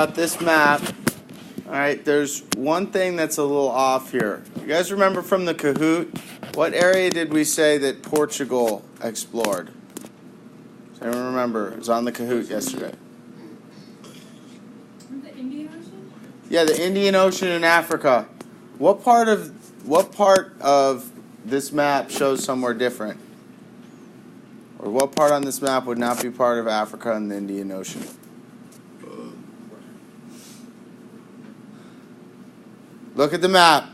About this map, all right, there's one thing that's a little off here. You guys remember from the Kahoot, what area did we say that Portugal explored? Does anyone remember? It was on the Kahoot yesterday. The Indian Ocean? Yeah, the Indian Ocean and Africa. What part of this map shows somewhere different? Or what part on this map would not be part of Africa and the Indian Ocean? Look at the map.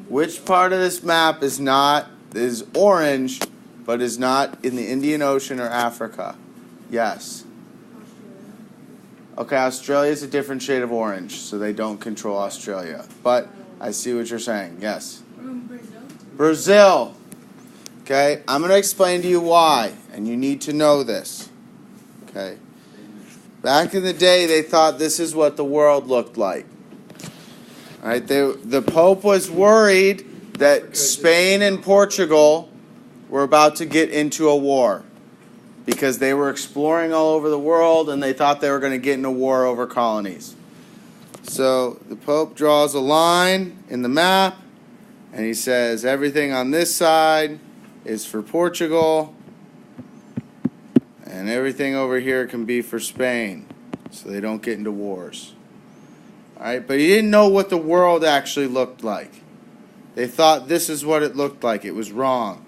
Which part of this map is orange, but is not in the Indian Ocean or Africa? Yes. Okay, Australia is a different shade of orange, so they don't control Australia. But I see what you're saying. Yes. Brazil. Brazil. Okay, I'm going to explain to you why, and you need to know this. Okay. Back in the day, they thought this is what the world looked like. All right, the Pope was worried that Spain and Portugal were about to get into a war because they were exploring all over the world and they thought they were going to get in a war over colonies. So the Pope draws a line in the map and he says everything on this side is for Portugal and everything over here can be for Spain so they don't get into wars. All right, but he didn't know what the world actually looked like. They thought this is what it looked like. It was wrong.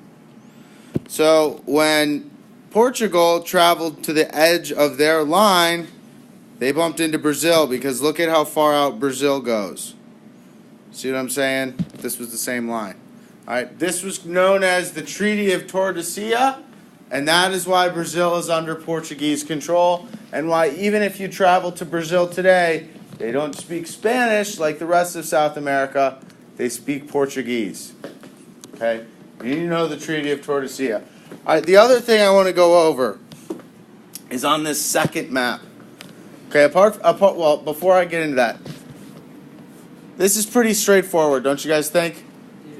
So when Portugal traveled to the edge of their line, they bumped into Brazil because look at how far out Brazil goes. See what I'm saying? This was the same line. All right, this was known as the Treaty of Tordesilla, and that is why Brazil is under Portuguese control, and why even if you travel to Brazil today, they don't speak Spanish like the rest of South America. They speak Portuguese. Okay? You need to know the Treaty of Tordesilla. All right, the other thing I want to go over is on this second map. Okay, well, before I get into that, this is pretty straightforward, don't you guys think?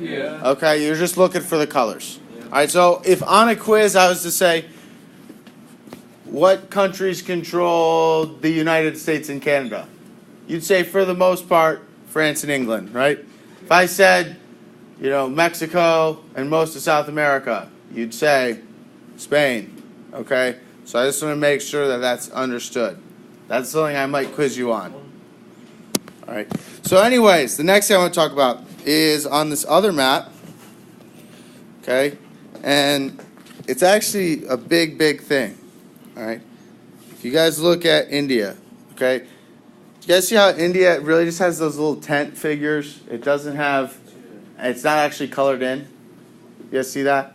Yeah. Okay, you're just looking for the colors. Yeah. All right, so if on a quiz I was to say, what countries control the United States and Canada? You'd say, for the most part, France and England, right? If I said, Mexico and most of South America, you'd say Spain, okay? So I just want to make sure that that's understood. That's something I might quiz you on. All right. So anyways, the next thing I want to talk about is on this other map, okay? And it's actually a big, big thing, all right? If you guys look at India, okay? You guys see how India really just has those little tent figures? It's not actually colored in. You guys see that?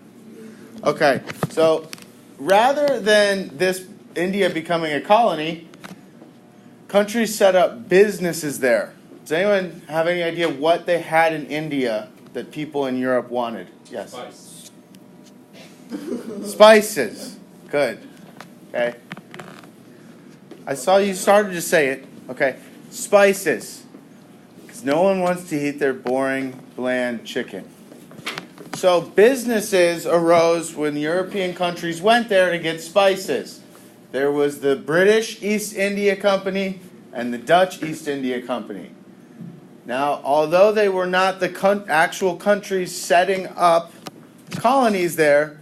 Okay, so rather than this India becoming a colony, countries set up businesses there. Does anyone have any idea what they had in India that people in Europe wanted? Yes? Spice. Spices. Good. Okay. I saw you started to say it. Okay, spices. Because no one wants to eat their boring, bland chicken. So businesses arose when European countries went there to get spices. There was the British East India Company and the Dutch East India Company. Now, although they were not the actual countries setting up colonies there,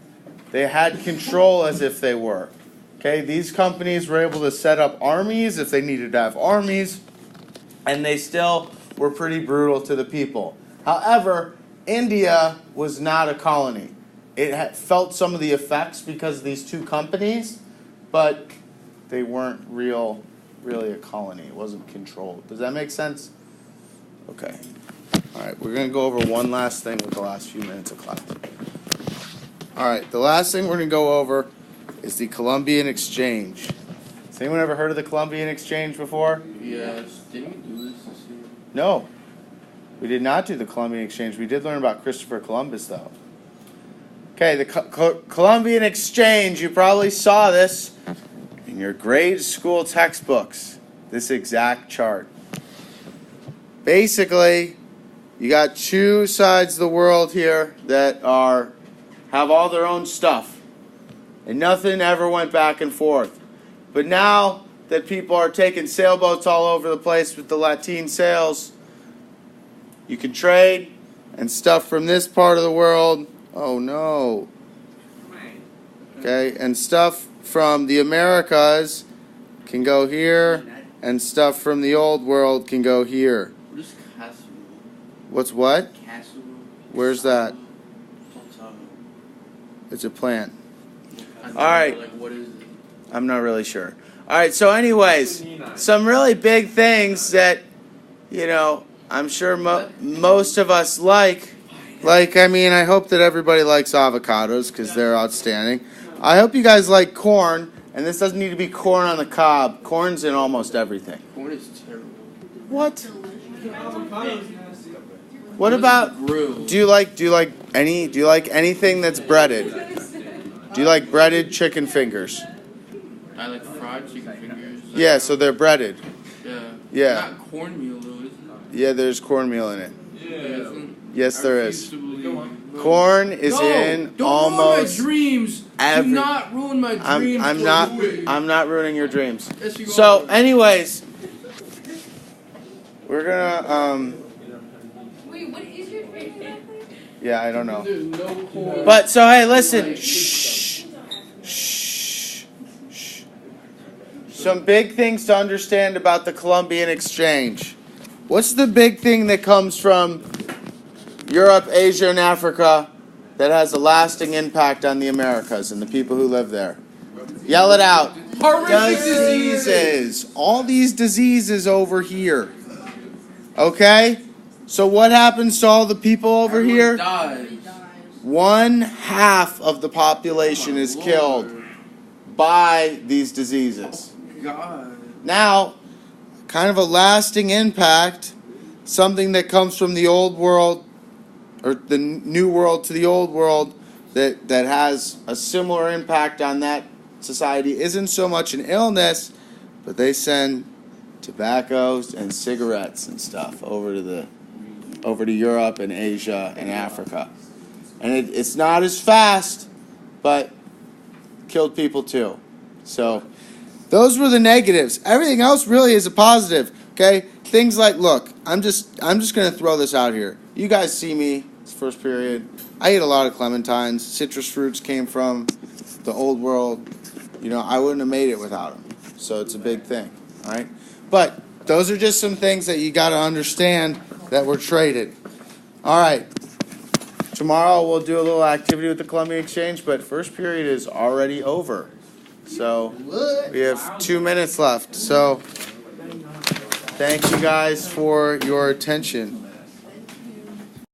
they had control as if they were. Okay, these companies were able to set up armies if they needed to have armies, and they still were pretty brutal to the people. However, India was not a colony. It had felt some of the effects because of these two companies, but they weren't really a colony. It wasn't controlled. Does that make sense? Okay. All right, we're going to go over one last thing with the last few minutes of class. All right, the last thing we're going to go over is the Columbian Exchange. Has anyone ever heard of the Columbian Exchange before? Yes. Didn't we do this year? No. We did not do the Columbian Exchange. We did learn about Christopher Columbus, though. Okay, the Columbian Exchange, you probably saw this in your grade school textbooks, this exact chart. Basically, you got two sides of the world here that have all their own stuff. And nothing ever went back and forth. But now that people are taking sailboats all over the place with the Latin sails. You can trade, and stuff from this part of the world. Oh no. Okay, and stuff from the Americas can go here, and stuff from the old world can go here. What is casserole? What's what? Casserole. Where's that? It's a plant. All right. Like, what is it? I'm not really sure. All right, so anyways, some really big things that, I'm sure most of us like. I mean, I hope that everybody likes avocados because they're outstanding. I hope you guys like corn, and this doesn't need to be corn on the cob. Corn's in almost everything. Corn is terrible. What? What about? Do you like anything that's breaded? Do you like breaded chicken fingers? I like fried chicken fingers. Yeah, so they're breaded. Yeah. Yeah. Not cornmeal though, is it? Yeah, there's cornmeal in it. Yeah. Yes, there is. Corn is in almost ruin my dreams. every. Do not ruin my dreams. I'm not ruining your dreams. Yes, you So, are. anyways, we're gonna Wait, what is your drink exactly? Yeah, I don't know. There's no corn. But so hey, listen. Shh. Shh. Shh. Some big things to understand about the Columbian Exchange. What's the big thing that comes from Europe, Asia, and Africa that has a lasting impact on the Americas and the people who live there? Yell it out. Horrific Diseases. All these diseases over here. Okay? So what happens to all the people over here? Dies. 1/2 of the population is killed by these diseases. God. Now, kind of a lasting impact, something that comes from the old world, or the new world to the old world, that has a similar impact on that society, isn't so much an illness, but they send tobaccos and cigarettes and stuff over to Europe and Asia and Africa. And it's not as fast, but killed people too. So those were the negatives. Everything else really is a positive. Okay? Things like, look, I'm just gonna throw this out here. You guys see me, it's first period. I eat a lot of clementines. Citrus fruits came from the old world. I wouldn't have made it without them. So it's a big thing. All right? But those are just some things that you gotta understand that were traded. All right. Tomorrow we'll do a little activity with the Columbian Exchange, but first period is already over. So we have 2 minutes left. So thank you guys for your attention.